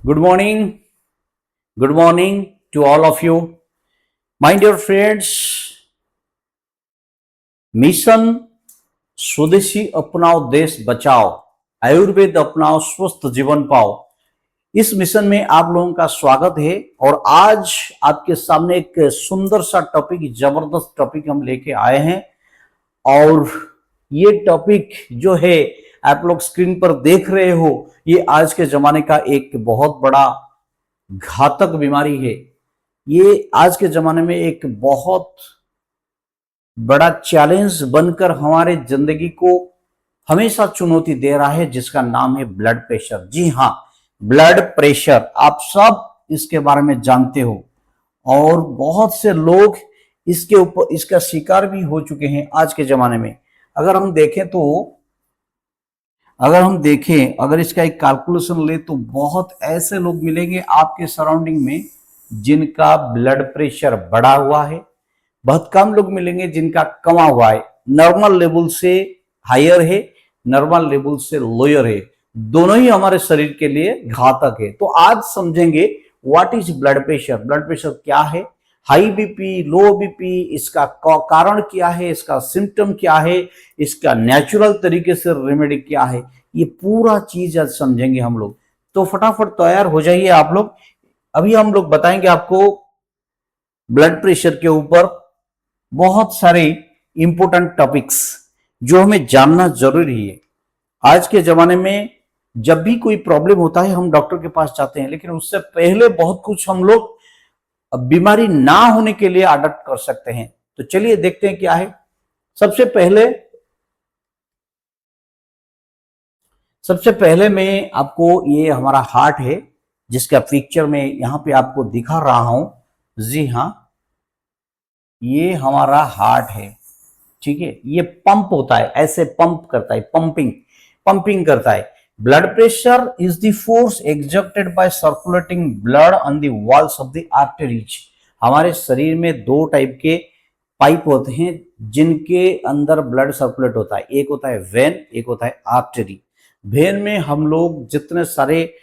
Good morning to all of you. My dear friends, mission स्वदेशी अपनाओ देश बचाओ, आयुर्वेद अपनाओ स्वस्थ जीवन पाओ। इस मिशन में आप लोगों का स्वागत है और आज आपके सामने एक सुंदर सा टॉपिक, जबरदस्त टॉपिक हम लेके आए हैं। और ये टॉपिक जो है आप लोग स्क्रीन पर देख रहे हो, ये आज के जमाने का एक बहुत बड़ा घातक बीमारी है। ये आज के जमाने में एक बहुत बड़ा चैलेंज बनकर हमारे जिंदगी को हमेशा चुनौती दे रहा है, जिसका नाम है ब्लड प्रेशर। जी हाँ, ब्लड प्रेशर, आप सब इसके बारे में जानते हो और बहुत से लोग इसके ऊपर इसका शिकार भी हो चुके हैं आज के जमाने में। अगर हम देखें अगर इसका एक कैलकुलेशन ले तो बहुत ऐसे लोग मिलेंगे आपके सराउंडिंग में जिनका ब्लड प्रेशर बढ़ा हुआ है, बहुत कम लोग मिलेंगे जिनका कमा हुआ है। नॉर्मल लेवल से हायर है, नॉर्मल लेवल से लोअर है, दोनों ही हमारे शरीर के लिए घातक है। तो आज समझेंगे what is blood pressure, blood pressure क्या है, हाई बीपी, लो बीपी, इसका कारण क्या है, इसका सिम्टम क्या है, इसका नेचुरल तरीके से रेमेडी क्या है, ये पूरा चीज आज समझेंगे हम लोग। तो फटाफट तैयार हो जाइए आप लोग। अभी हम लोग बताएंगे आपको ब्लड प्रेशर के ऊपर बहुत सारे इंपोर्टेंट टॉपिक्स जो हमें जानना जरूरी है। आज के जमाने में जब भी कोई प्रॉब्लम होता है हम डॉक्टर के पास जाते हैं, लेकिन उससे पहले बहुत कुछ हम लोग बीमारी ना होने के लिए अडॉप्ट कर सकते हैं। तो चलिए देखते हैं क्या है। सबसे पहले मैं आपको, ये हमारा हार्ट है जिसका पिक्चर में यहां पे आपको दिखा रहा हूं। जी हाँ, ये हमारा हार्ट है, ठीक है। ये पंप होता है, ऐसे पंप करता है, पंपिंग करता है। Blood pressure is the force exerted by circulating blood on the walls of the arteries. हमारे शरीर में दो टाइप के पाइप होते हैं जिनके अंदर ब्लड सर्कुलेट होता है। एक होता है वेन, एक होता है आर्टरी। वेन में हम लोग जितने सारे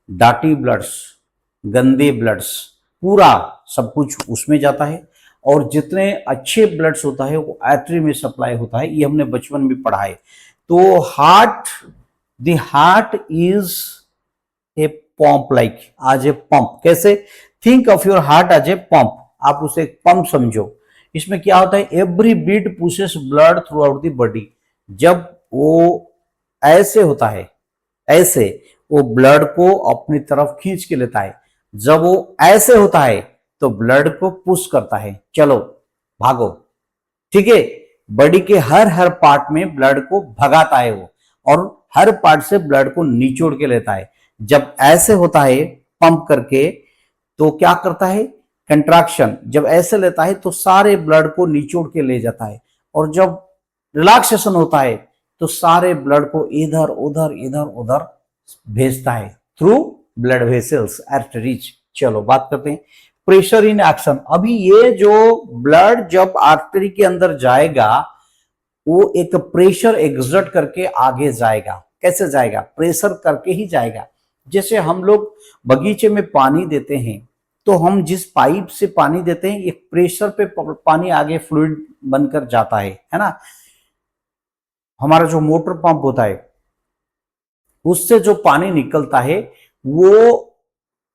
डार्टी ब्लड्स, गंदे ब्लड्स, पूरा सब कुछ उसमें जाता है, और जितने अच्छे ब्लड्स होता है वो आर्टरी में सप्लाई होता है। ये हमने बचपन में पढ़ा है। तो the heart is a pump, like as a pump. कैसे? Think of your heart as a pump, आप उसे एक पंप समझो। इसमें क्या होता है, every beat pushes blood throughout the body. जब वो ऐसे होता है, ऐसे वो ब्लड को अपनी तरफ खींच के लेता है। जब वो ऐसे होता है तो ब्लड को पुश करता है, चलो भागो, ठीक है। बॉडी के हर पार्ट में ब्लड को भगाता है वो, और हर पार्ट से ब्लड को निचोड़ के लेता है। जब ऐसे होता है पंप करके तो क्या करता है, कंट्रैक्शन। जब ऐसे लेता है तो सारे ब्लड को निचोड़ के ले जाता है, और जब रिलैक्सेशन होता है तो सारे ब्लड को इधर उधर भेजता है थ्रू ब्लड वेसल्स, आर्टरीज। चलो बात करते हैं प्रेशर इन एक्शन। अभी ये जो ब्लड जब आर्टरी के अंदर जाएगा वो एक प्रेशर एक्सर्ट करके आगे जाएगा। कैसे जाएगा? प्रेशर करके ही जाएगा। जैसे हम लोग बगीचे में पानी देते हैं तो हम जिस पाइप से पानी देते हैं, एक प्रेशर पे पानी आगे फ्लूइड बनकर जाता है ना। हमारा जो मोटर पंप होता है उससे जो पानी निकलता है वो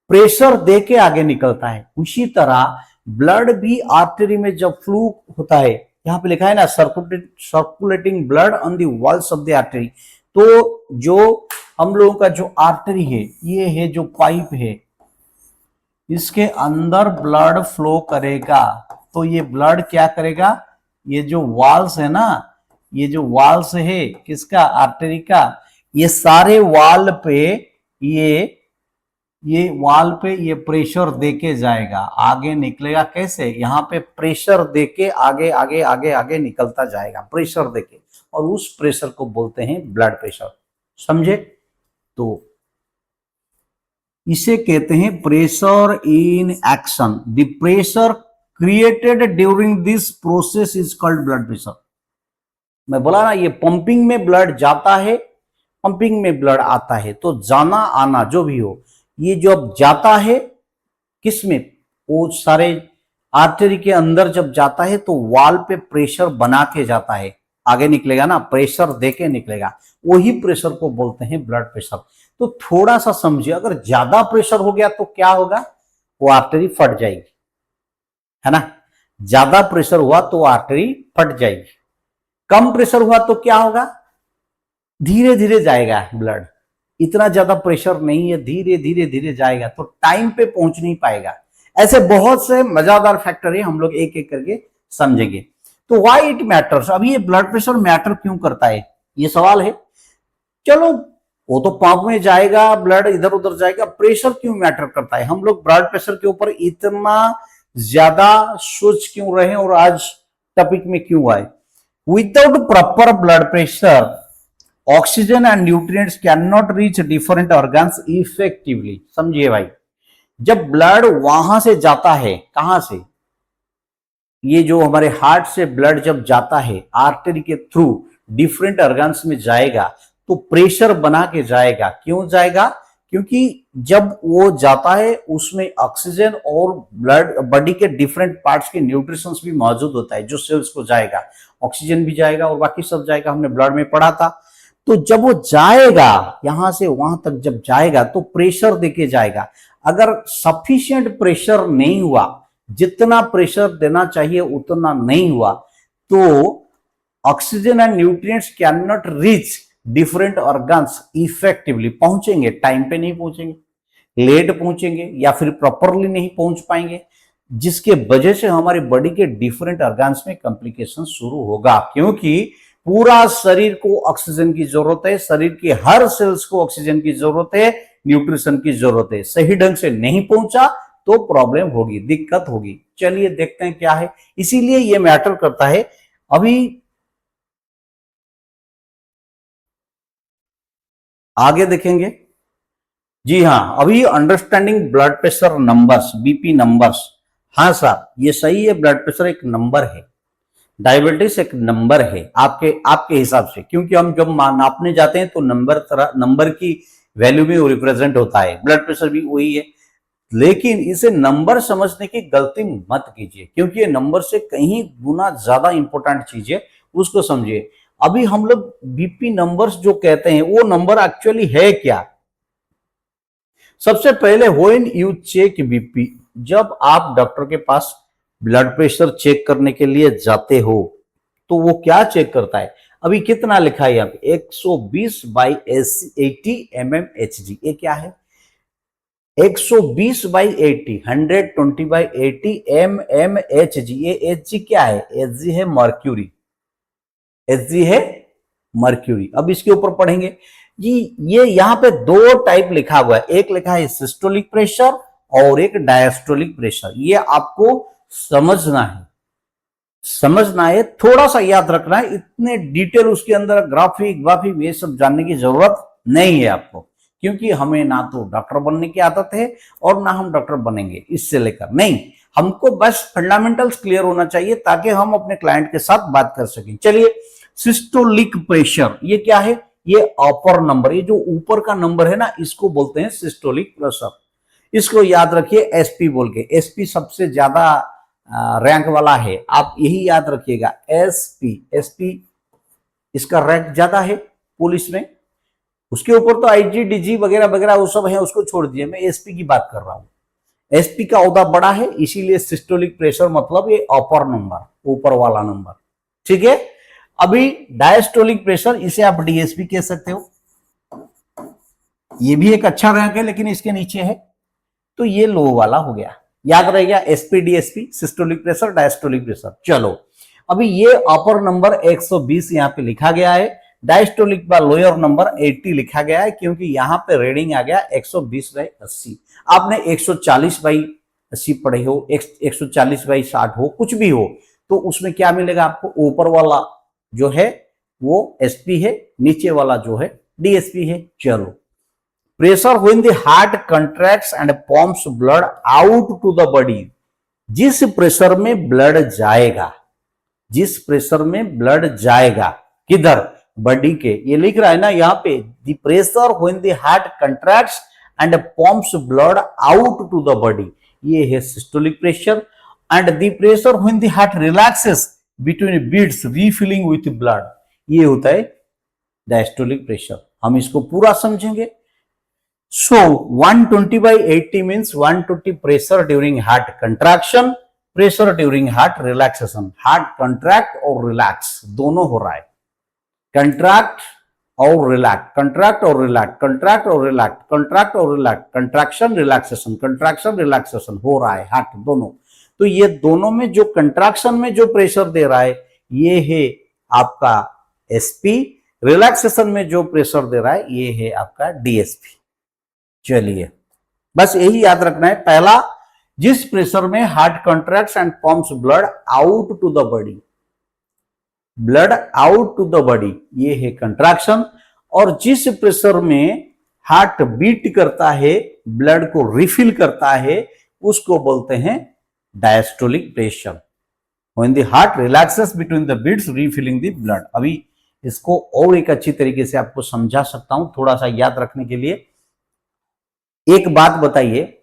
प्रेशर दे के आगे निकलता है। उसी तरह ब्लड भी आर्टरी में जब फ्लू होता है, यहां पे लिखा है ना, circulating blood on the walls of the artery. तो जो हम लोगों का जो आर्टरी है, ये है जो पाइप है, इसके अंदर ब्लड फ्लो करेगा। तो ये ब्लड क्या करेगा, ये जो वॉल्स है ना, ये जो वॉल्स है किसका, आर्टरी का, ये सारे वॉल पे ये वॉल पे ये प्रेशर देके जाएगा, आगे निकलेगा। कैसे? यहाँ पे प्रेशर देके आगे निकलता जाएगा, प्रेशर देके, और उस प्रेशर को बोलते हैं ब्लड प्रेशर। समझे? तो इसे कहते हैं pressure in action. The pressure created during this process is called blood pressure. मैं बोला ना, ये पंपिंग में ब्लड जाता है, पंपिंग में ब्लड आता है। तो जाना आना जो भी हो, ये जो अब जाता है किसमें, वो सारे आर्टरी के अंदर जब जाता है तो वाल पे प्रेशर बना के जाता है, आगे निकलेगा ना, प्रेशर देके निकलेगा, वही प्रेशर को बोलते हैं ब्लड प्रेशर। तो थोड़ा सा समझिए, अगर ज्यादा प्रेशर हो गया तो क्या होगा, वो आर्टरी फट जाएगी, है ना। ज्यादा प्रेशर हुआ तो आर्टरी फट जाएगी, कम प्रेशर हुआ तो क्या होगा, धीरे धीरे जाएगा ब्लड, इतना ज्यादा प्रेशर नहीं है, धीरे धीरे धीरे जाएगा, तो टाइम पे पहुंच नहीं पाएगा। ऐसे बहुत से मजेदार फैक्टर है, हम लोग एक एक करके समझेंगे। तो व्हाई इट मैटर्स, अब ये ब्लड प्रेशर मैटर क्यों करता है, ये सवाल है। चलो वो तो पंप में जाएगा, ब्लड इधर उधर जाएगा, प्रेशर क्यों मैटर करता है, हम लोग ब्लड प्रेशर के ऊपर इतना ज्यादा सोच क्यों रहे और आज टॉपिक में क्यों आए। Without proper blood pressure oxygen and nutrients can not reach different organs effectively. समझिए भाई, जब ब्लड वहां से जाता है, कहां से, ये जो हमारे हार्ट से ब्लड जब जाता है आर्टरी के थ्रू डिफरेंट ऑर्गन्स में जाएगा, तो प्रेशर बना के जाएगा। क्यों जाएगा, क्योंकि जब वो जाता है उसमें ऑक्सीजन और ब्लड बॉडी के डिफरेंट पार्ट्स के न्यूट्रिशंस भी मौजूद होता है, जो सेल्स को जाएगा, ऑक्सीजन भी जाएगा और बाकी सब जाएगा, हमने ब्लड में पढ़ा था। तो जब वो जाएगा यहां से वहां तक जब जाएगा तो प्रेशर देके जाएगा। अगर सफिशिएंट प्रेशर नहीं हुआ, जितना प्रेशर देना चाहिए उतना नहीं हुआ, तो oxygen and nutrients can not reach different organs effectively, पहुंचेंगे टाइम पे नहीं पहुंचेंगे, लेट पहुंचेंगे या फिर प्रॉपरली नहीं पहुंच पाएंगे, जिसके वजह से हमारी बॉडी के डिफरेंट ऑर्गन्स में कॉम्प्लिकेशन शुरू होगा। क्योंकि पूरा शरीर को ऑक्सीजन की जरूरत है, शरीर के हर सेल्स को ऑक्सीजन की जरूरत है, न्यूट्रिशन की जरूरत है, सही ढंग से नहीं पहुंचा तो प्रॉब्लम होगी, दिक्कत होगी। चलिए देखते हैं क्या है, इसीलिए ये मैटर करता है। अभी आगे देखेंगे। जी हाँ, अभी understanding blood pressure numbers, BP numbers. हाँ सर, ये सही है, ब्लड प्रेशर एक नंबर है, डायबिटीज एक नंबर है आपके आपके हिसाब से, क्योंकि हम जब नापने जाते हैं तो नंबर की वैल्यू में वो रिप्रेजेंट होता है, ब्लड प्रेशर भी वही है। लेकिन इसे नंबर समझने की गलती मत कीजिए, क्योंकि ये नंबर से कहीं गुना ज्यादा इंपॉर्टेंट चीज है, उसको समझिए। अभी हम लोग बीपी नंबर्स जो कहते हैं वो नंबर एक्चुअली है क्या। सबसे पहले व्हेन यू चेक बीपी, जब आप डॉक्टर के पास ब्लड प्रेशर चेक करने के लिए जाते हो तो वो क्या चेक करता है। अभी कितना लिखा है यहाँ पे, 120/80 mmHg, ये क्या है, 120/80, 120/80 mmHg। ये Hg क्या है, Hg है मर्क्यूरी, Hg है मर्क्यूरी। अब इसके ऊपर पढ़ेंगे जी, ये यहाँ पे दो टाइप लिखा हुआ है, एक लिखा है सिस्टोलिक प्रेशर और एक डायस्टोलिक प्रेशर। ये आपको समझना है, थोड़ा सा याद रखना है, इतने डिटेल उसके अंदर ग्राफिक ये सब जानने की जरूरत नहीं है आपको, क्योंकि हमें ना तो डॉक्टर बनने की आदत है और ना हम डॉक्टर बनेंगे इससे लेकर, नहीं, हमको बस फंडामेंटल्स क्लियर होना चाहिए ताकि हम अपने क्लाइंट के साथ बात कर सकें। चलिए, सिस्टोलिक प्रेशर ये क्या है, ये अपर नंबर, ये जो ऊपर का नंबर है ना, इसको बोलते हैं सिस्टोलिक प्रेशर। इसको याद रखिए एसपी बोल के, एसपी सबसे ज्यादा रैंक वाला है, आप यही याद रखिएगा, एसपी इसका रैंक ज्यादा है पुलिस में। उसके ऊपर तो आईजी डीजी वगैरह वगैरह वो सब है, उसको छोड़ दिए, मैं एसपी की बात कर रहा हूं। एसपी का ओहदा बड़ा है, इसीलिए सिस्टोलिक प्रेशर मतलब ये अपर नंबर, ऊपर वाला नंबर, ठीक है। अभी डायस्टोलिक प्रेशर, इसे आप डीएसपी कह सकते हो, ये भी एक अच्छा रैंक है लेकिन इसके नीचे है, तो ये लो वाला हो गया, याद रहेगा, SP DSP, systolic pressure, diastolic pressure. चलो, अभी ये अपर नंबर 120 यहाँ पे लिखा गया है, डायस्टोलिक का लोअर नंबर 80 लिखा गया है, क्योंकि यहाँ पे रीडिंग आ गया 120/80। आपने 140/80 पढ़े हो, 140/60 हो, कुछ भी हो, तो उसमें क्या मिलेगा आपको, ऊपर वाला जो है वो एसपी है, नीचे वाला जो है डीएसपी है। चलो, pressure when the heart contracts and pumps blood out to the body, जिस प्रेशर में ब्लड जाएगा, जिस प्रेशर में ब्लड जाएगा किधर, बॉडी के, ये लिख रहा है ना यहाँ पे, the pressure when the heart contracts and pumps blood out to the body, ये है systolic pressure. And the pressure when the heart relaxes between beats refilling with blood, ये होता है डायस्टोलिक प्रेशर। हम इसको पूरा समझेंगे। So 120/80 means 120 pressure during heart contraction, pressure during heart relaxation। heart contract और relax दोनों हो रहा है, contract और relax, contract और relax, contract और relax, contract और relax, contraction relaxation, contraction relaxation हो रहा है हार्ट दोनों। तो ये दोनों में जो कंट्रैक्शन में जो प्रेशर दे रहा है ये है आपका एसपी, रिलैक्सेशन में जो प्रेशर दे रहा है ये है आपका डीएसपी। चलिए बस यही याद रखना है। पहला, जिस प्रेशर में heart contracts and pumps blood out to the body, blood out to the body ये है कंट्रैक्शन। और जिस प्रेशर में हार्ट बीट करता है, ब्लड को रिफिल करता है, उसको बोलते हैं diastolic pressure. When the heart relaxes between the beats refilling the blood. अभी इसको और एक अच्छी तरीके से आपको समझा सकता हूं थोड़ा सा याद रखने के लिए। एक बात बताइए,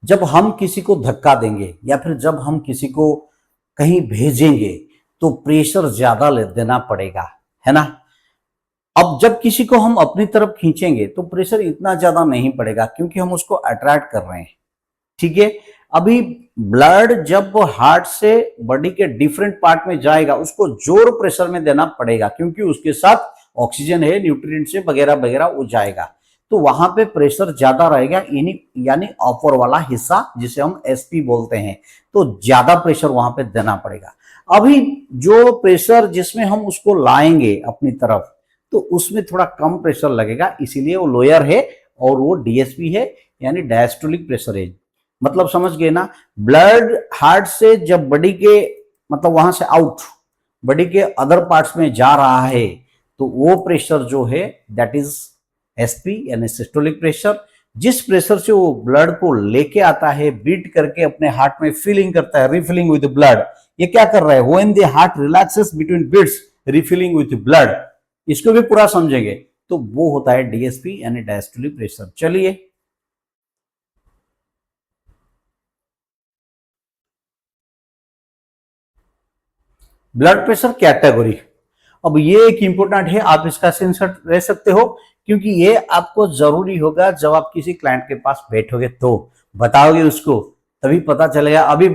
जब हम किसी को धक्का देंगे या फिर जब हम किसी को कहीं भेजेंगे तो प्रेशर ज्यादा देना पड़ेगा, है ना। अब जब किसी को हम अपनी तरफ खींचेंगे तो प्रेशर इतना ज्यादा नहीं पड़ेगा क्योंकि हम उसको अट्रैक्ट कर रहे हैं, ठीक है। अभी ब्लड जब हार्ट से बॉडी के डिफरेंट पार्ट में जाएगा उसको जोर प्रेशर में देना पड़ेगा क्योंकि उसके साथ ऑक्सीजन है, न्यूट्रिएंट्स है, वगैरह वगैरह वो जाएगा, तो वहां पे प्रेशर ज्यादा रहेगा, यानी अपर वाला हिस्सा जिसे हम एसपी बोलते हैं, तो ज्यादा प्रेशर वहां पे देना पड़ेगा। अभी जो प्रेशर जिसमें हम उसको लाएंगे अपनी तरफ तो उसमें थोड़ा कम प्रेशर लगेगा, इसीलिए वो लोअर है और वो डीएसपी है, यानी डायस्टोलिक प्रेशर है। मतलब समझ गए ना, ब्लड हार्ट से जब बॉडी के मतलब वहां से आउट बॉडी के अदर पार्ट्स में जा रहा है तो वो प्रेशर जो है दैट इज एसपी यानी सिस्टोलिक प्रेशर। जिस प्रेशर से वो ब्लड को लेके आता है, बीट करके अपने हार्ट में फिलिंग करता है, रिफिलिंग विद ब्लड, ये क्या कर रहा है, when the heart relaxes between beats refilling with blood, इसको भी पूरा समझेंगे तो वो होता है डीएसपी यानी डायस्टोलिक प्रेशर। चलिए ब्लड प्रेशर कैटेगरी, अब ये एक इंपॉर्टेंट है, आप इसका सेंसर रह सकते हो क्योंकि ये आपको जरूरी होगा जब आप किसी क्लाइंट के पास बैठोगे तो बताओगे उसको, तभी पता चलेगा। अभी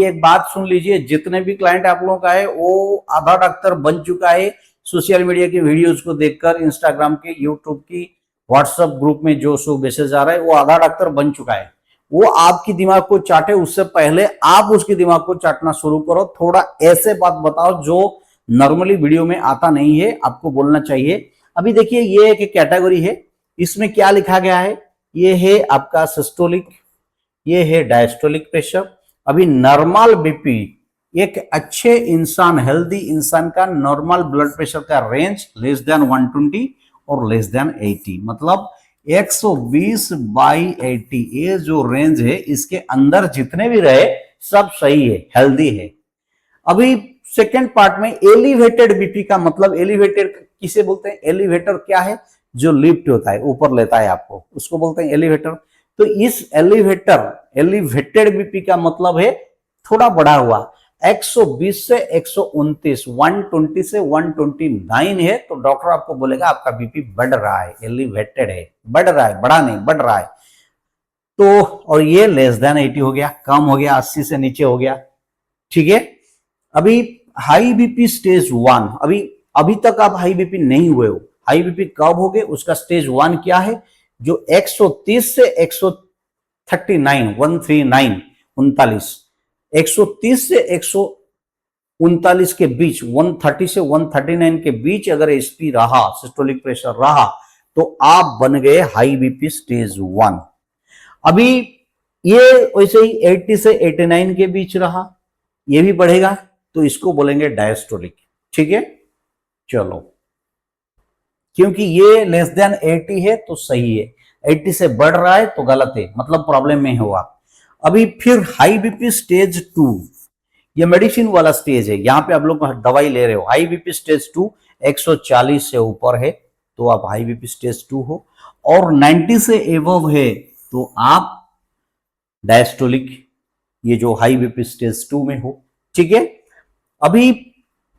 एक बात सुन लीजिए, जितने भी क्लाइंट आप लोगों का है वो आधा डॉक्टर बन चुका है सोशल मीडिया की वीडियोस को देखकर, इंस्टाग्राम की, यूट्यूब की, व्हाट्सएप ग्रुप में जो सो मैसेज आ रहा है वो आधा डॉक्टर बन चुका है। वो आपकी दिमाग को चाटे उससे पहले आप उसके दिमाग को चाटना शुरू करो। थोड़ा ऐसे बात बताओ जो नॉर्मली वीडियो में आता नहीं है, आपको बोलना चाहिए। अभी देखिए ये एक कैटेगरी है, इसमें क्या लिखा गया है, ये है आपका सिस्टोलिक, ये है डायस्टोलिक प्रेशर। अभी नॉर्मल बीपी, एक अच्छे इंसान, हेल्दी इंसान का नॉर्मल ब्लड प्रेशर का रेंज लेस देन 120 और लेस देन 80, मतलब 120/80, ये जो रेंज है इसके अंदर जितने भी रहे सब सही है, हेल्दी है। अभी सेकेंड पार्ट में एलिवेटेड बीपी का मतलब, एलिवेटेड किसे बोलते हैं, एलिवेटर क्या है, जो लिफ्ट होता है, ऊपर लेता है आपको, उसको बोलते हैं एलिवेटर। तो इस एलिवेटेड बीपी का मतलब है थोड़ा बढ़ा हुआ, 120 से 129, 120 से 129 है तो डॉक्टर आपको बोलेगा आपका बीपी बढ़ रहा है, एलिवेटेड है, बढ़ रहा है, बढ़ा नहीं, बढ़ रहा है। तो और ये लेस देन 80 हो गया, कम हो गया, 80 से नीचे हो गया, ठीक है। अभी हाई बीपी स्टेज 1, अभी तक आप हाई बीपी नहीं हुए हो, हाई बीपी कब हो गए, उसका स्टेज 1 क्या है, जो 130 से 139, 139, 130 से 139 के बीच, 130 से 139 के बीच अगर एसपी रहा, सिस्टोलिक प्रेशर रहा, तो आप बन गए हाई बीपी स्टेज 1। अभी ये वैसे ही 80 से 89 के बीच रहा, ये भी बढ़ेगा तो इसको बोलेंगे डायस्टोलिक, ठीक है। चलो, क्योंकि ये लेस देन 80 है तो सही है, 80 से बढ़ रहा है तो गलत है, मतलब प्रॉब्लम में हुआ। अभी फिर हाई बीपी स्टेज 2, ये मेडिसिन वाला स्टेज है, यहां पे आप लोग दवाई ले रहे हो। हाई बीपी स्टेज 2 140 से ऊपर है तो आप हाई बीपी स्टेज 2 हो, और 90 से एबव है तो आप डायस्टोलिक, ये जो हाई बीपी स्टेज 2 में हो। ठीक है, अभी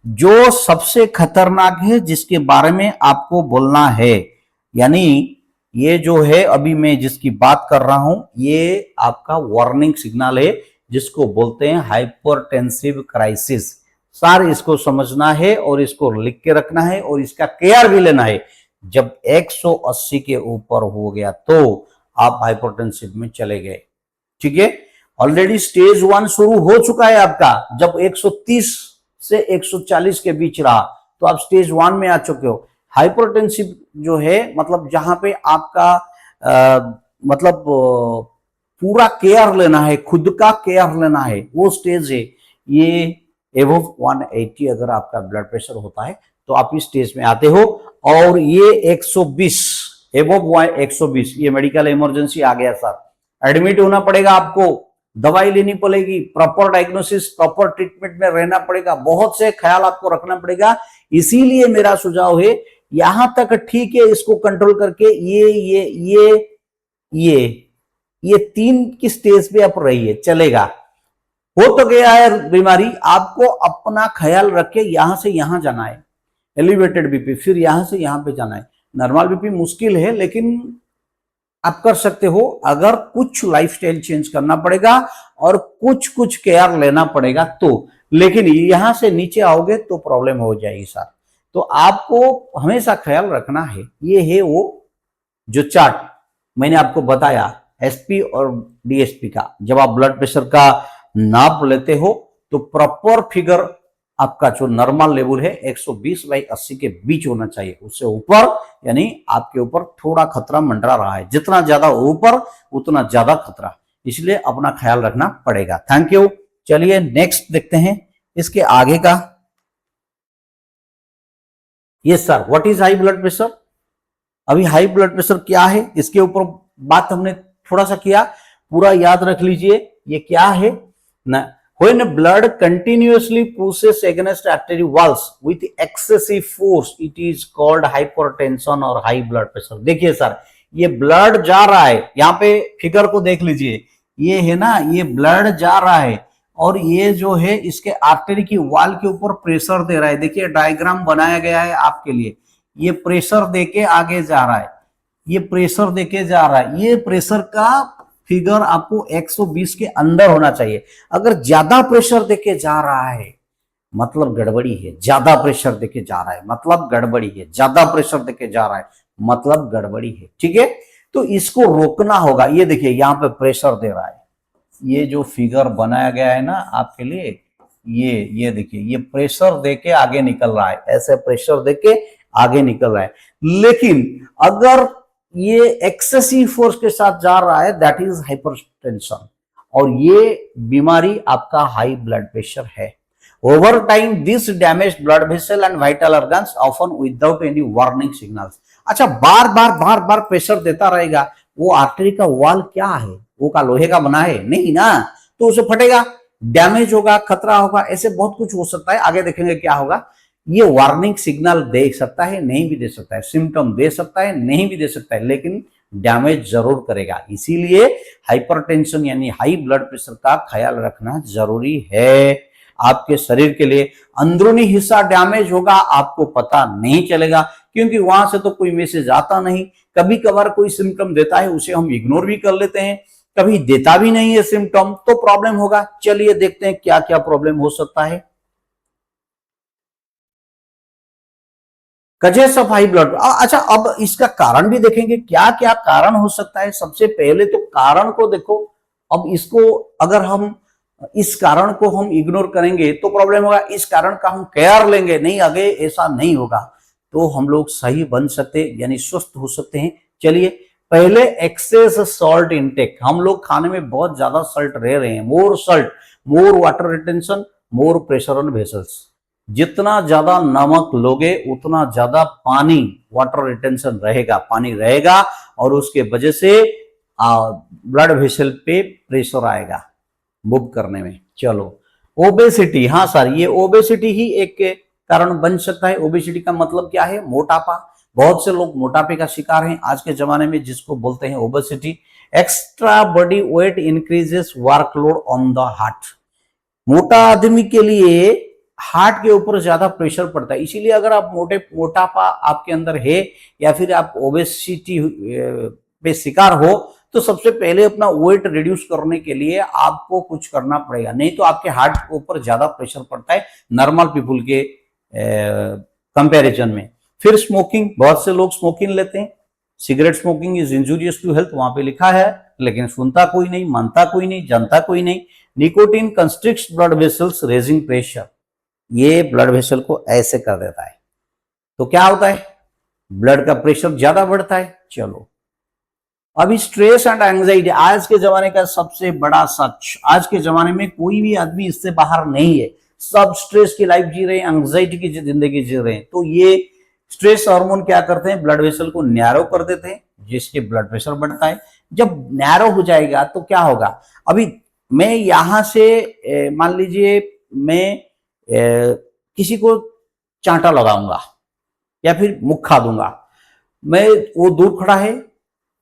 जो सबसे खतरनाक है जिसके बारे में आपको बोलना है, यानी ये जो है अभी मैं जिसकी बात कर रहा हूं, ये आपका वार्निंग सिग्नल है जिसको बोलते हैं हाइपरटेंसिव क्राइसिस। सर इसको समझना है और इसको लिख के रखना है और इसका केयर भी लेना है। जब 180 के ऊपर हो गया तो आप हाइपरटेंसिव में चले गए। ठीक है, ऑलरेडी स्टेज 1 शुरू हो चुका है आपका, जब 130 से 140 के बीच रहा तो आप स्टेज 1 में आ चुके हो। हाइपरटेंसिव जो है मतलब जहां पे आपका मतलब पूरा केयर लेना है, खुद का केयर लेना है, वो स्टेज है। ये एबव 180 अगर आपका ब्लड प्रेशर होता है तो आप इस स्टेज में आते हो। और ये 120 एबव 120 ये मेडिकल इमरजेंसी आ गया सर, एडमिट होना पड़ेगा आपको, दवाई लेनी पड़ेगी, प्रॉपर डायग्नोसिस प्रॉपर ट्रीटमेंट में रहना पड़ेगा, बहुत से ख्याल आपको रखना पड़ेगा। इसीलिए मेरा सुझाव है यहां तक ठीक है, इसको कंट्रोल करके ये 3 की स्टेज पे आप रहिए, चलेगा। हो तो गया है बीमारी, आपको अपना ख्याल रख के यहां से यहां जाना है, एलिवेटेड बीपी, फिर यहां से यहां पे जाना है। नॉर्मल बीपी मुश्किल है लेकिन आप कर सकते हो, अगर कुछ लाइफस्टाइल चेंज करना पड़ेगा और कुछ केयर लेना पड़ेगा तो, लेकिन यहां से नीचे आओगे तो प्रॉब्लम हो जाएगी सर। तो आपको हमेशा ख्याल रखना है। ये है वो जो चार्ट मैंने आपको बताया एसपी और डीएसपी का, जब आप ब्लड प्रेशर का नाप लेते हो तो प्रॉपर फिगर आपका जो नॉर्मल लेवल है 120/80 के बीच होना चाहिए, उससे ऊपर यानी आपके ऊपर थोड़ा खतरा मंडरा रहा है, जितना ज्यादा ऊपर उतना ज्यादा खतरा, इसलिए अपना ख्याल रखना पड़ेगा। Thank you. चलिए नेक्स्ट देखते हैं इसके आगे का। Yes sir, what is high blood pressure? अभी हाई ब्लड प्रेशर क्या है इसके ऊपर बात हमने थोड़ा सा किया, पूरा याद रख लीजिए ये क्या है ना। When blood continuously pushes against artery walls with excessive force, it is called hypertension और high blood pressure। देखिए सर, ये ब्लड जा रहा है, यहाँ पे फिगर को देख लीजिए, ये है ना, ये ब्लड जा रहा है और ये जो है इसके आर्टरी की वॉल के ऊपर प्रेशर दे रहा है। देखिए डायग्राम बनाया गया है आपके लिए, ये प्रेशर देके आगे जा रहा है, ये प्रेशर देके जा रहा है। ये प्रेशर का फिगर आपको 120 के अंदर होना चाहिए। अगर ज्यादा प्रेशर देके जा रहा है मतलब गड़बड़ी है, ज्यादा प्रेशर देके जा रहा है मतलब गड़बड़ी है, ज्यादा प्रेशर देके जा रहा है मतलब गड़बड़ी है। ठीक है, तो इसको रोकना होगा। ये देखिए यहाँ पे प्रेशर दे रहा है, ये जो फिगर बनाया गया है ना आपके लिए, ये देखिए, ये प्रेशर देके आगे निकल रहा है, ऐसे प्रेशर देके आगे निकल रहा है। लेकिन अगर ये एक्सेसिव फोर्स के साथ जा रहा है, दैट इज हाइपरटेंशन, और ये बीमारी आपका हाई ब्लड प्रेशर है। Over time this damage blood vessel and vital organs often without any warning signals. अच्छा, बार बार प्रेशर देता रहेगा, वो आर्टरी का वॉल क्या है, वो का लोहे का बना है नहीं ना, तो उसे फटेगा, डैमेज होगा, खतरा होगा, ऐसे बहुत कुछ हो सकता है। आगे देखेंगे क्या होगा। ये वार्निंग सिग्नल दे सकता है, नहीं भी दे सकता है, सिम्टम दे सकता है, नहीं भी दे सकता है, लेकिन डैमेज जरूर करेगा। इसीलिए हाइपरटेंशन यानी हाई ब्लड प्रेशर का ख्याल रखना जरूरी है आपके शरीर के लिए। अंदरूनी हिस्सा डैमेज होगा, आपको पता नहीं चलेगा क्योंकि वहां से तो कोई मैसेज आता नहीं। कभी कभार कोई सिम्टम देता है, उसे हम इग्नोर भी कर लेते हैं, कभी देता भी नहीं है सिम्टम, तो प्रॉब्लम होगा। चलिए देखते हैं क्या क्या प्रॉब्लम हो सकता है। Causes of high blood. अच्छा, अब इसका कारण भी देखेंगे, क्या क्या कारण हो सकता है। सबसे पहले तो कारण को देखो। अब इसको अगर हम इस कारण को हम इग्नोर करेंगे तो प्रॉब्लम होगा, इस कारण का हम केयर लेंगे नहीं, आगे ऐसा नहीं होगा, तो हम लोग सही बन सकते यानी स्वस्थ हो सकते हैं। चलिए पहले एक्सेस सॉल्ट इनटेक, हम लोग खाने में बहुत ज्यादा सॉल्ट रह रहे हैं। More salt, more water retention, more pressure on vessels. जितना ज्यादा नमक लोगे उतना ज्यादा पानी वाटर रिटेंशन रहेगा, पानी रहेगा और उसके वजह से ब्लड वेसल पे प्रेशर आएगा मूव करने में। चलो ओबेसिटी, हाँ सर, ये ओबेसिटी ही एक कारण बन सकता है। ओबेसिटी का मतलब क्या है? मोटापा। बहुत से लोग मोटापे का शिकार हैं आज के जमाने में, जिसको बोलते हैं obesity. Extra body weight increases workload on the heart. मोटा आदमी के लिए हार्ट के ऊपर ज्यादा प्रेशर पड़ता है, इसीलिए अगर आप मोटापा आपके अंदर है या फिर आप ओबेसिटी पे शिकार हो, तो सबसे पहले अपना वेट रिड्यूस करने के लिए आपको कुछ करना पड़ेगा, नहीं तो आपके हार्ट के ऊपर ज्यादा प्रेशर पड़ता है नॉर्मल पीपुल के कंपैरिजन में। फिर स्मोकिंग, बहुत से लोग स्मोकिंग लेते हैं। Cigarette smoking is injurious to health, वहां पे लिखा है, लेकिन सुनता कोई नहीं, मानता कोई नहीं, जानता कोई नहीं। Nicotine constricts blood vessels raising pressure, ये ब्लड वेसल को ऐसे कर देता है, तो क्या होता है, ब्लड का प्रेशर ज्यादा बढ़ता है। चलो अभी स्ट्रेस एंड एंजाइटी आज के जमाने का सबसे बड़ा सच। आज के जमाने में कोई भी आदमी इससे बाहर नहीं है, सब स्ट्रेस की लाइफ जी रहे हैं, एंजाइटी की जिंदगी जी रहे हैं। तो ये स्ट्रेस हार्मोन क्या करते हैं, ब्लड वेसल को नैरो कर देते हैं, जिसके ब्लड प्रेशर बढ़ता है। जब नैरो हो जाएगा तो क्या होगा, अभी मैं यहां से मान लीजिए मैं किसी को चांटा लगाऊंगा या फिर मुक्का दूंगा, मैं वो दूर खड़ा है,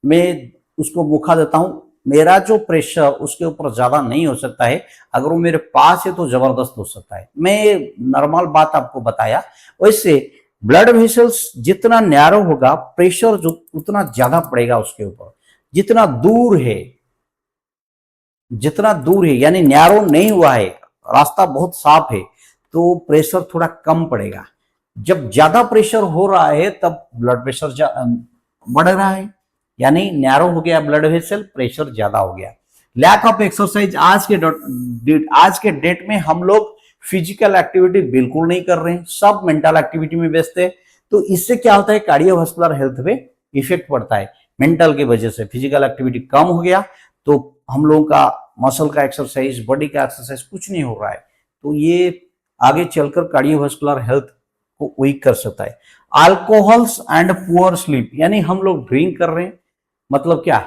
मैं उसको मुक्का देता हूं, मेरा जो प्रेशर उसके ऊपर ज्यादा नहीं हो सकता है, अगर वो मेरे पास है तो जबरदस्त हो सकता है। मैं नॉर्मल बात आपको बताया। वैसे ब्लड वेसल्स जितना नैरो होगा, प्रेशर जो उतना ज्यादा पड़ेगा उसके ऊपर। जितना दूर है यानी नैरो नहीं हुआ है, रास्ता बहुत साफ है, तो प्रेशर थोड़ा कम पड़ेगा। जब ज्यादा प्रेशर हो रहा है तब ब्लड प्रेशर बढ़ रहा है, यानी नैरो हो गया ब्लड वेसल, प्रेशर ज्यादा हो गया। लैक ऑफ एक्सरसाइज, आज के डेट में हम लोग फिजिकल एक्टिविटी बिल्कुल नहीं कर रहे हैं, सब मेंटल एक्टिविटी में व्यस्त है। तो इससे क्या होता है, कार्डियोवास्कुलर हेल्थ पे इफेक्ट पड़ता है मेंटल की वजह से। फिजिकल एक्टिविटी कम हो गया तो हम लोगों का मसल का एक्सरसाइज, बॉडी का एक्सरसाइज कुछ नहीं हो रहा है, तो ये आगे चलकर कार्डियोवास्कुलर हेल्थ को वीक कर सकता है। अल्कोहल्स एंड पुअर स्लीप, यानी हम लोग ड्रिंक कर रहे हैं, मतलब क्या,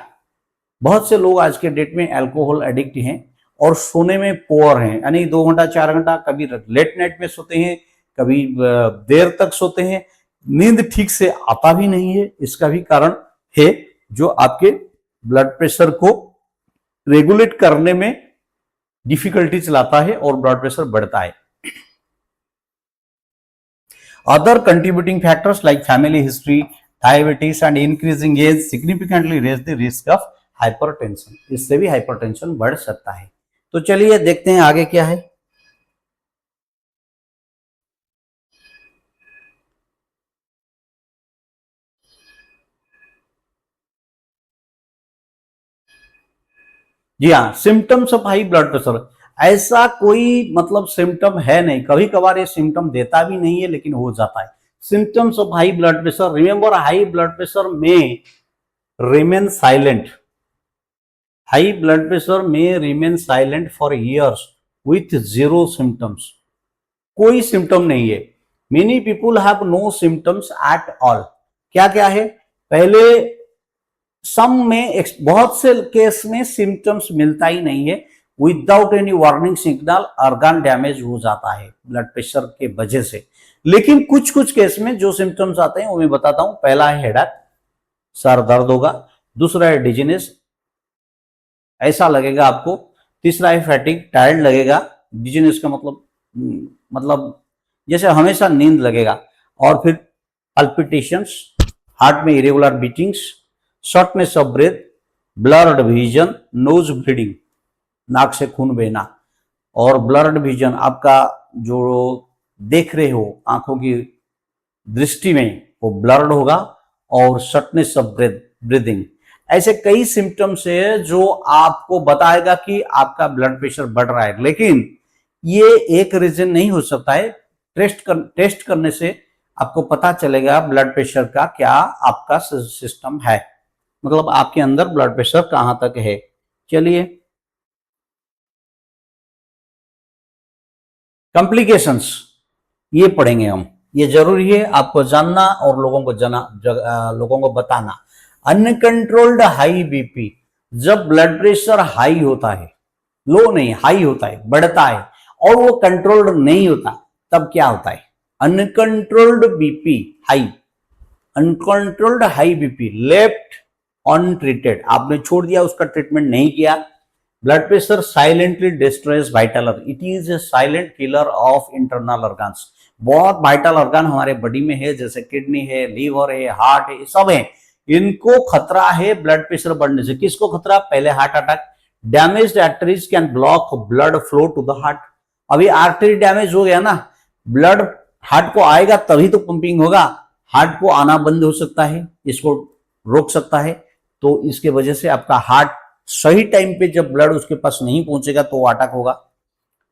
बहुत से लोग आज के डेट में अल्कोहल एडिक्ट हैं और सोने में पुअर हैं, यानी 2 घंटा 4 घंटा, कभी लेट नाइट में सोते हैं, कभी देर तक सोते हैं, नींद ठीक से आता भी नहीं है। इसका भी कारण है जो आपके ब्लड प्रेशर को रेगुलेट करने में डिफिकल्टी चलाता है और ब्लड प्रेशर बढ़ता है। Other contributing factors like family history, diabetes and increasing age significantly raise the risk of hypertension. इससे भी हाइपरटेंशन बढ़ सकता है। तो चलिए देखते हैं आगे क्या है। जी हाँ, symptoms of high blood pressure, ऐसा कोई मतलब सिम्टम है नहीं, कभी कभार ये सिम्टम देता भी नहीं है लेकिन हो जाता है। Symptoms of high blood pressure, remember high blood pressure में remain silent, high blood pressure में remain silent for years with zero symptoms, कोई सिम्टम नहीं है। Many people have no symptoms at all. क्या क्या है, पहले सम में, बहुत से केस में सिम्टम्स मिलता ही नहीं है, without any warning signal organ damage हो जाता है ब्लड प्रेशर के वजह से। लेकिन कुछ कुछ केस में जो सिम्टम्स आते हैं वो मैं बताता हूं। पहला है हेडेक, सर दर्द होगा। दूसरा है डिजीनेस, ऐसा लगेगा आपको। तीसरा है फैटिग, टायर्ड लगेगा। डिजीनेस का मतलब जैसे हमेशा नींद लगेगा। और फिर पल्पिटेशंस, हार्ट में irregular beatings, shortness of breath, blurred vision, nose bleeding, नाक से खून बहना। और ब्लर्ड विजन, आपका जो देख रहे हो आंखों की दृष्टि में वो ब्लर्ड होगा। और शॉर्टनेस ऑफ ब्रीदिंग, ऐसे कई सिम्टम्स है जो आपको बताएगा कि आपका ब्लड प्रेशर बढ़ रहा है। लेकिन ये एक रीजन नहीं हो सकता है, टेस्ट करने से आपको पता चलेगा ब्लड प्रेशर का क्या आपका सिस्टम है, मतलब आपके अंदर ब्लड प्रेशर कहां तक है। चलिए, कॉम्प्लिकेशंस ये पढ़ेंगे हम, ये जरूरी है आपको जानना और लोगों को बताना। अनकंट्रोल्ड हाई बीपी, जब ब्लड प्रेशर हाई होता है, लो नहीं हाई होता है, बढ़ता है और वो कंट्रोल्ड नहीं होता, तब क्या होता है, uncontrolled BP high, uncontrolled high BP left untreated, आपने छोड़ दिया, उसका ट्रीटमेंट नहीं किया। Blood pressure silently destroys vital organ, it is a silent killer of internal organs. बहुत वाइटल ऑर्गन हमारे बॉडी में है, जैसे किडनी है, लीवर है, हार्ट है, सब है, इनको खतरा है ब्लड प्रेशर बढ़ने से। किसको खतरा? पहले heart attack. Damaged arteries can block blood flow to the heart. अभी आर्टरी डैमेज हो गया ना, ब्लड हार्ट को आएगा तभी तो पंपिंग होगा, हार्ट को आना बंद हो सकता है, इसको रोक सकता है। तो इसके वजह से आपका हार्ट सही टाइम पे जब ब्लड उसके पास नहीं पहुंचेगा तो अटैक होगा।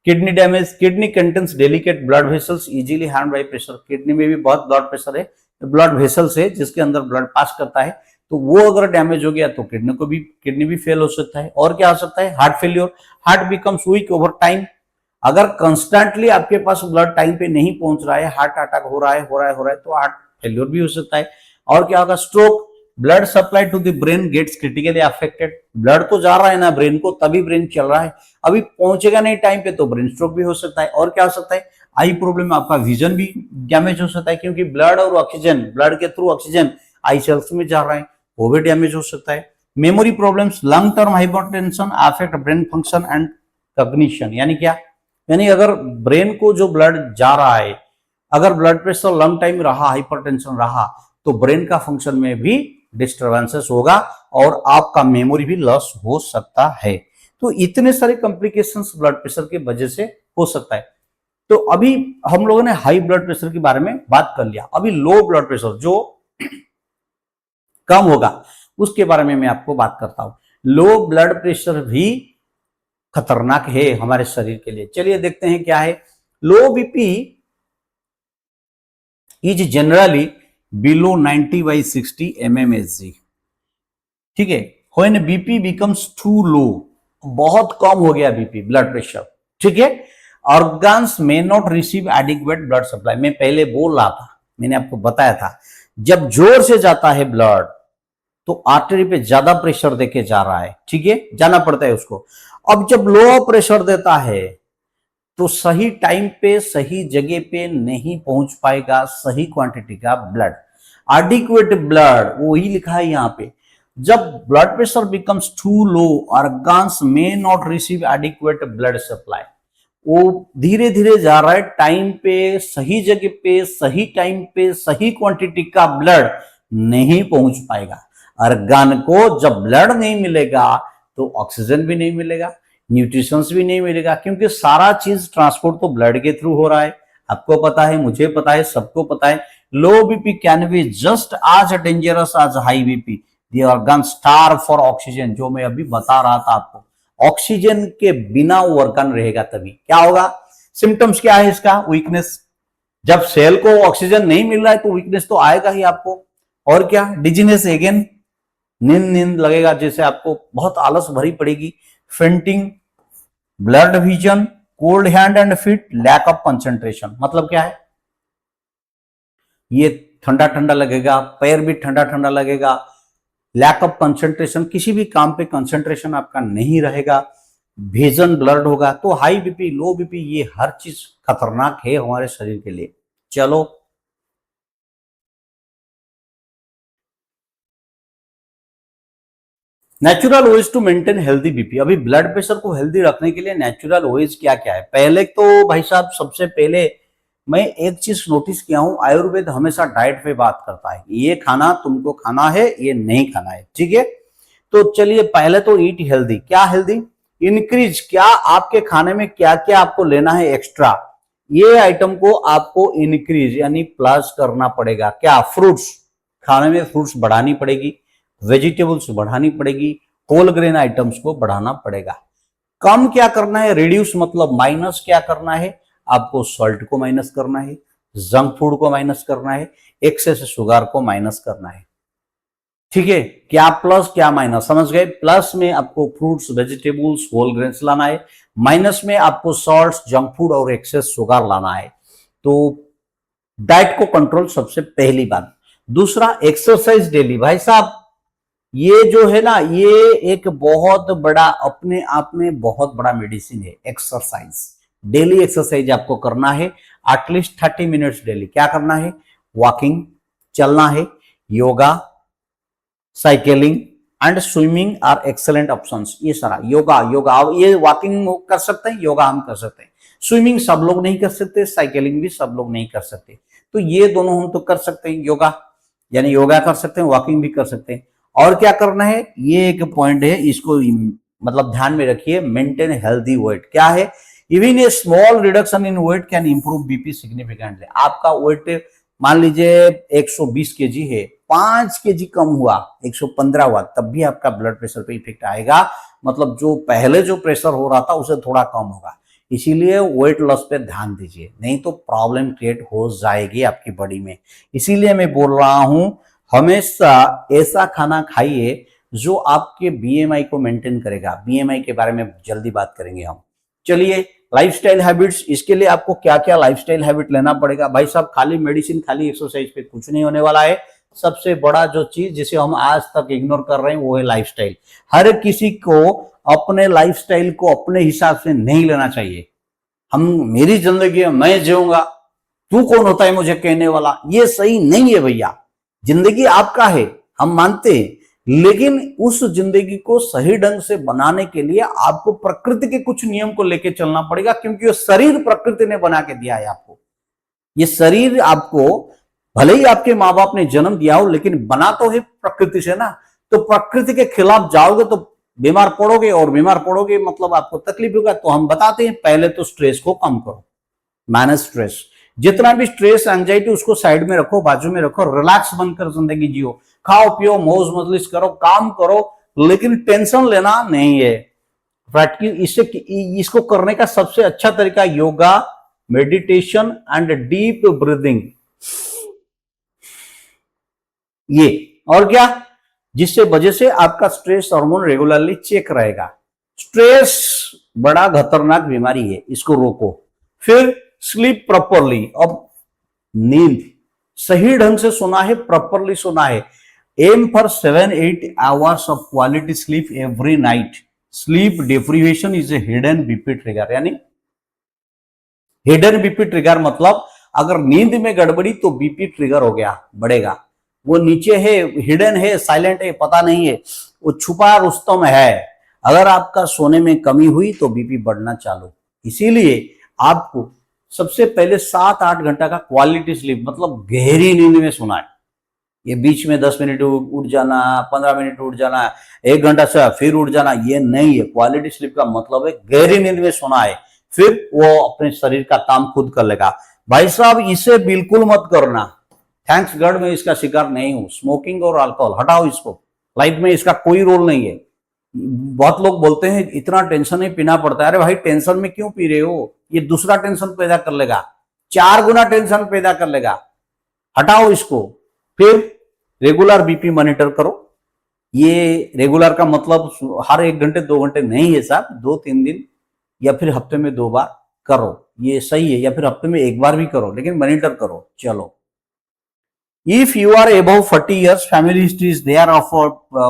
Kidney damage, kidney contains delicate blood vessels easily harmed by pressure. Kidney में भी बहुत ब्लड प्रेशर है, ब्लड वेसल्स है जिसके अंदर ब्लड पास करता है, तो वो अगर डैमेज हो गया तो किडनी भी फेल हो सकता है। और क्या हो सकता है? Heart failure, heart becomes week over time. अगर कंस्टेंटली आपके पास ब्लड टाइम पे नहीं पहुंच रहा है, हार्ट अटैक हो रहा है तो हार्ट फेल्योर भी हो सकता है। और क्या होगा? Stroke, blood supply to the brain gets critically affected. Blood तो जा रहा है ना ब्रेन को, तभी ब्रेन चल रहा है, अभी पहुंचेगा नहीं टाइम पे तो ब्रेन स्ट्रोक भी हो सकता है। और क्या हो सकता है? आई प्रॉब्लम, आपका विजन भी डैमेज हो सकता है, क्योंकि ब्लड और ऑक्सीजन, ब्लड के थ्रू ऑक्सीजन आई सेल्स में जा रहा है, वो भी डैमेज हो सकता है। Memory problems, long term hypertension affect brain function and cognition. यानी क्या? यानी अगर ब्रेन को जो ब्लड जा रहा है, अगर ब्लड प्रेशर लॉन्ग टाइम रहा, हाइपरटेंशन रहा, तो ब्रेन का फंक्शन में भी डिस्टर्बेंसेस होगा और आपका मेमोरी भी लॉस हो सकता है। तो इतने सारे कॉम्प्लिकेशंस ब्लड प्रेशर की वजह से हो सकता है। तो अभी हम लोगों ने हाई ब्लड प्रेशर के बारे में बात कर लिया, अभी लो ब्लड प्रेशर जो कम होगा उसके बारे में मैं आपको बात करता हूं। लो ब्लड प्रेशर भी खतरनाक है हमारे शरीर के लिए। चलिए देखते हैं क्या है। लो BP is generally below 90/60 mmHg, ठीक है। व्हेन बीपी बिकम्स टू लो, बहुत कम हो गया बीपी, ब्लड प्रेशर, ठीक है। Organs may not receive adequate blood supply. मैं पहले बोल रहा था, मैंने आपको बताया था, जब जोर से जाता है ब्लड तो आर्टरी पे ज्यादा प्रेशर देके जा रहा है, ठीक है, जाना पड़ता है उसको। अब जब लो प्रेशर देता है तो सही टाइम पे सही जगह पे नहीं पहुंच पाएगा सही क्वांटिटी का ब्लड। एडिक्वेट ब्लड, वही लिखा है यहाँ पे, जब blood pressure becomes too low, organs may not receive adequate blood supply. वो धीरे धीरे जा रहा है, टाइम पे सही जगह पे सही टाइम पे सही क्वांटिटी का ब्लड नहीं पहुंच पाएगा। ऑर्गन को जब ब्लड नहीं मिलेगा तो ऑक्सीजन भी नहीं मिलेगा, न्यूट्रिशंस भी नहीं मिलेगा, क्योंकि सारा चीज ट्रांसपोर्ट तो ब्लड के थ्रू हो रहा है। आपको पता है, मुझे पता है, सबको पता है। लो बीपी कैन बी जस्ट आज डेंजरस आज high BP. The organ starve for oxygen, जो मैं अभी बता रहा था आपको, ऑक्सीजन के बिना वो ऑर्गन रहेगा तभी क्या होगा। सिम्टम्स क्या है इसका? वीकनेस, जब सेल को ऑक्सीजन नहीं मिल रहा है तो वीकनेस तो आएगा ही आपको। और क्या? डिजीनेस, अगेन नींद नींद लगेगा, जैसे आपको बहुत आलस भरी पड़ेगी। Fainting, blood vision, cold hand and feet, lack of concentration. मतलब क्या है? ये ठंडा ठंडा लगेगा, पैर भी ठंडा ठंडा लगेगा, लैक ऑफ कंसंट्रेशन, किसी भी काम पे कंसंट्रेशन आपका नहीं रहेगा, विजन ब्लर्ड होगा। तो हाई बीपी, लो बीपी, ये हर चीज खतरनाक है हमारे शरीर के लिए। चलो natural ways to maintain healthy BP. अभी ब्लड प्रेशर को हेल्दी रखने के लिए नेचुरल वेज क्या क्या है? पहले तो भाई साहब, सबसे पहले मैं एक चीज नोटिस किया हूं, आयुर्वेद हमेशा डाइट पे बात करता है, ये खाना तुमको खाना है, ये नहीं खाना है, ठीक है। तो चलिए पहले तो ईट हेल्दी। क्या हेल्दी? इंक्रीज, क्या आपके खाने में क्या क्या आपको लेना है एक्स्ट्रा, ये आइटम को आपको इंक्रीज यानी प्लस करना पड़ेगा। क्या? फ्रूट्स, खाने में फ्रूट्स बढ़ानी पड़ेगी, वेजिटेबल्स बढ़ानी पड़ेगी, होल ग्रेन आइटम्स को बढ़ाना पड़ेगा। कम क्या करना है? रिड्यूस, मतलब माइनस क्या करना है? आपको सॉल्ट को माइनस करना है, जंक फूड को माइनस करना है, एक्सेस शुगर को माइनस करना है, ठीक है। क्या प्लस क्या माइनस, समझ गए? प्लस में आपको फ्रूट्स, वेजिटेबल्स, होल ग्रेन्स लाना है, माइनस में आपको सॉल्ट, जंक फूड और एक्सेस शुगर लाना है। तो डाइट को कंट्रोल सबसे पहली बात। दूसरा, एक्सरसाइज डेली। भाई साहब, ये जो है ना, ये एक बहुत बड़ा, अपने आप में बहुत बड़ा मेडिसिन है। एक्सरसाइज, डेली एक्सरसाइज आपको करना है, एटलीस्ट 30 मिनट्स डेली। क्या करना है? वॉकिंग, चलना है, yoga, cycling and swimming are excellent options. ये सारा योगा, ये वॉकिंग कर सकते हैं, योगा हम कर सकते हैं, स्विमिंग सब लोग नहीं कर सकते, साइकिलिंग भी सब लोग नहीं कर सकते, तो ये दोनों हम तो कर सकते हैं। योगा यानी योगा कर सकते हैं, वॉकिंग भी कर सकते हैं। और क्या करना है, ये एक पॉइंट है, इसको मतलब ध्यान में रखिए, मेंटेन हेल्दी वेट। क्या है, even a small reduction in weight can improve BP significantly. आपका वेट मान लीजिए 120 केजी है, 5 केजी कम हुआ, 115 हुआ, तब भी आपका ब्लड प्रेशर पे इफेक्ट आएगा। मतलब जो पहले जो प्रेशर हो रहा था उसे थोड़ा कम होगा। इसीलिए वेट लॉस पे ध्यान दीजिए, नहीं तो प्रॉब्लम क्रिएट हो जाएगी आपकी बॉडी में। इसीलिए मैं बोल रहा हूं, हमेशा ऐसा खाना खाइए जो आपके बीएमआई को मेंटेन करेगा। बीएमआई के बारे में जल्दी बात करेंगे हम। चलिए, लाइफस्टाइल हैबिट्स, इसके लिए आपको क्या क्या लाइफस्टाइल हैबिट लेना पड़ेगा। भाई साहब, खाली मेडिसिन, खाली एक्सरसाइज पे कुछ नहीं होने वाला है। सबसे बड़ा जो चीज जिसे हम आज तक इग्नोर कर रहे हैं वो है लाइफस्टाइल। हर किसी को अपने लाइफस्टाइल को अपने हिसाब से नहीं लेना चाहिए। हम मेरी जिंदगी है, मैं जीऊंगा, तू कौन होता है मुझे कहने वाला, ये सही नहीं है भैया। जिंदगी आपका है, हम मानते हैं, लेकिन उस जिंदगी को सही ढंग से बनाने के लिए आपको प्रकृति के कुछ नियम को लेकर चलना पड़ेगा, क्योंकि ये शरीर प्रकृति ने बना के दिया है आपको। ये शरीर आपको, भले ही आपके माँ बाप ने जन्म दिया हो, लेकिन बना तो है प्रकृति से ना। तो प्रकृति के खिलाफ जाओगे तो बीमार पड़ोगे, और बीमार पड़ोगे मतलब आपको तकलीफ होगा। तो हम बताते हैं, पहले तो स्ट्रेस को कम करो, मैनेज स्ट्रेस। जितना भी स्ट्रेस, एंजाइटी, उसको साइड में रखो, बाजू में रखो, रिलैक्स बनकर जिंदगी जियो, खाओ पियो, मौज मजलिस करो, काम करो, लेकिन टेंशन लेना नहीं है। इससे इसको करने का सबसे अच्छा तरीका yoga, meditation and deep breathing, ये। और क्या, जिससे वजह से आपका स्ट्रेस हार्मोन रेगुलरली चेक रहेगा। स्ट्रेस बड़ा खतरनाक बीमारी है, इसको रोको। फिर स्लीप प्रॉपरली। अब नींद सही ढंग से सोना है, प्रॉपरली सोना है। Aim for 7-8 hours of quality sleep every night. Sleep deprivation is a hidden BP trigger. यानी हिडन बीपी ट्रिगर मतलब अगर नींद में गड़बड़ी तो बीपी ट्रिगर हो गया, बढ़ेगा। वो नीचे है, हिडन है, साइलेंट है, पता नहीं है, वो छुपा रुस्तम है। अगर आपका सोने में कमी हुई तो बीपी बढ़ना चालू। इसीलिए आपको सबसे पहले 7-8 घंटा का क्वालिटी स्लीप, मतलब गहरी नींद में सोना है। ये बीच में 10 मिनट उठ जाना, 15 मिनट उठ जाना, 1 घंटा से फिर उठ जाना, ये नहीं है। क्वालिटी स्लीप का मतलब है गहरी नींद में सोना है, फिर वो अपने शरीर का काम खुद कर लेगा। भाई साहब, इसे बिल्कुल मत करना। थैंक्स गॉड मैं इसका शिकार नहीं हूं। स्मोकिंग और अल्कोहल हटाओ इसको, लाइफ में इसका कोई रोल नहीं है। बहुत लोग बोलते हैं इतना टेंशन नहीं पीना पड़ता है। अरे भाई, टेंशन में क्यों पी रहे हो? ये दूसरा टेंशन पैदा कर लेगा, 4 गुना टेंशन पैदा कर लेगा। हटाओ इसको। फिर रेगुलर बीपी मॉनिटर करो। ये रेगुलर का मतलब हर 1 घंटे 2 घंटे नहीं है साहब, 2-3 दिन या फिर हफ्ते में 2 बार करो, ये सही है। या फिर हफ्ते में 1 बार भी करो, लेकिन मॉनिटर करो। चलो, if you are above 40 years, family history is there of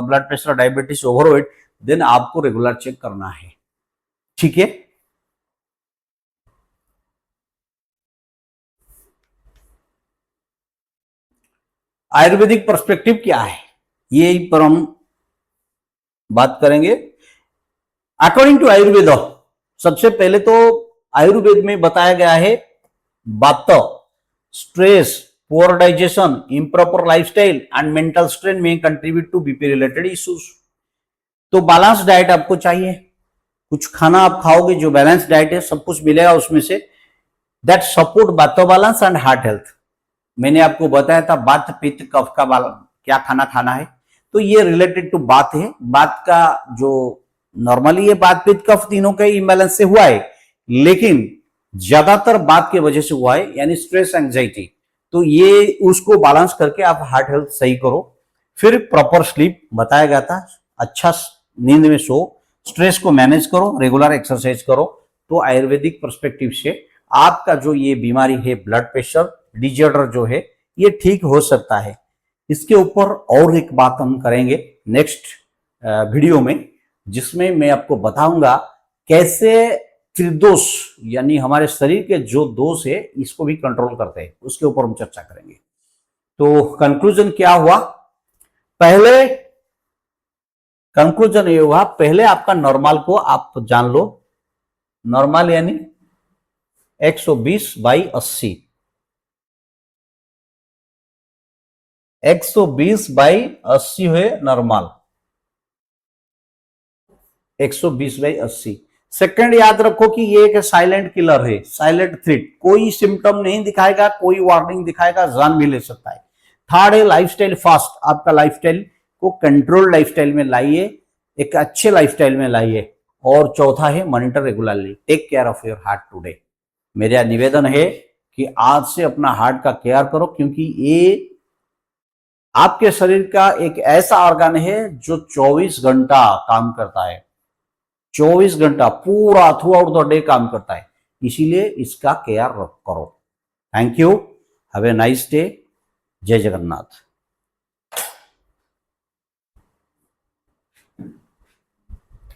blood pressure, diabetes, overweight, then आपको रेगुलर चेक करना है। ठीक है, आयुर्वेदिक पर्सपेक्टिव क्या है, ये पर हम बात करेंगे। अकॉर्डिंग टू आयुर्वेद, सबसे पहले तो आयुर्वेद में बताया गया है वात, stress, poor digestion, improper lifestyle and mental strain may contribute to BP related issues। तो बैलेंस डाइट आपको चाहिए। कुछ खाना आप खाओगे जो बैलेंस डाइट है, सब कुछ मिलेगा उसमें से, दैट सपोर्ट बातो बैलेंस एंड हार्ट हेल्थ। मैंने आपको बताया था बात पित्त कफ का क्या खाना खाना है, तो ये रिलेटेड टू बात है। बात का जो नॉर्मली ये बात पित्त कफ तीनों के इम्बैलेंस से हुआ है, लेकिन ज्यादातर बात की वजह से हुआ है, यानी स्ट्रेस एंजाइटी। तो ये उसको बैलेंस करके आप हार्ट हेल्थ सही करो। फिर प्रॉपर स्लीप बताया गया था, अच्छा नींद में सो, स्ट्रेस को मैनेज करो, रेगुलर एक्सरसाइज करो। तो आयुर्वेदिक पर्सपेक्टिव से आपका जो ये बीमारी है ब्लड प्रेशर डिजॉर्डर जो है, ये ठीक हो सकता है। इसके ऊपर और एक बात हम करेंगे नेक्स्ट वीडियो में, जिसमें मैं आपको बताऊंगा कैसे त्रिदोष यानी हमारे शरीर के जो दोष है इसको भी कंट्रोल करते हैं, उसके ऊपर हम चर्चा करेंगे। तो कंक्लूजन क्या हुआ? पहले कंक्लूजन ये हुआ, पहले आपका नॉर्मल को आप जान लो। नॉर्मल यानी 120/80, 120/80 है नॉर्मल, 120/80। सेकंड याद रखो कि ये एक साइलेंट किलर है, साइलेंट थ्रेट, कोई सिम्टम नहीं दिखाएगा, कोई वार्निंग दिखाएगा, जान भी ले सकता है। थर्ड है लाइफस्टाइल फास्ट, आपका लाइफस्टाइल को कंट्रोल लाइफस्टाइल में लाइए, एक अच्छे लाइफस्टाइल में लाइए। और चौथा है monitor regularly, take care of your heart today. मेरा निवेदन है कि आज से अपना हार्ट का केयर करो, क्योंकि ये आपके शरीर का एक ऐसा ऑर्गन है जो 24 घंटा काम करता है, 24 घंटा पूरा थ्रू आउट द डे काम करता है, इसीलिए इसका केयर करो। Thank you, have a nice day. जय जगन्नाथ।